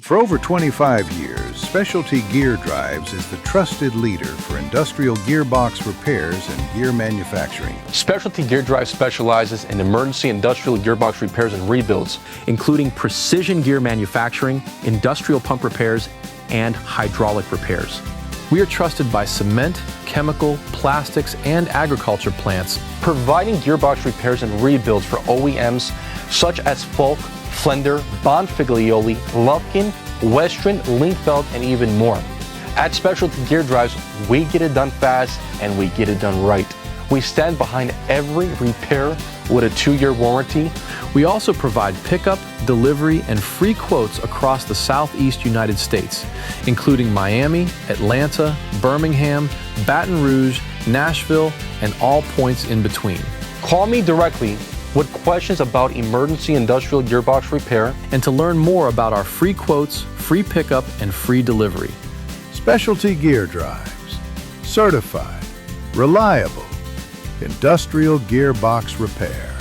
For over 25 years, Specialty Gear Drives is the trusted leader for industrial gearbox repairs and gear manufacturing. Specialty Gear Drive specializes in emergency industrial gearbox repairs and rebuilds, including precision gear manufacturing, industrial pump repairs, and hydraulic repairs. We are trusted by cement, chemical, plastics, and agriculture plants, providing gearbox repairs and rebuilds for OEMs such as Falk, Flender, Bonfiglioli, Lufkin, Western, Linkfeld, and even more. At Specialty Gear Drives, we get it done fast and we get it done right. We stand behind every repair with a 2-year warranty. We also provide pickup, delivery, and free quotes across the Southeast United States, including Miami, Atlanta, Birmingham, Baton Rouge, Nashville, and all points in between. Call me directly with questions about emergency industrial gearbox repair and to learn more about our free quotes, free pickup, and free delivery. Specialty Gear Drives. Certified, reliable, industrial gearbox repair.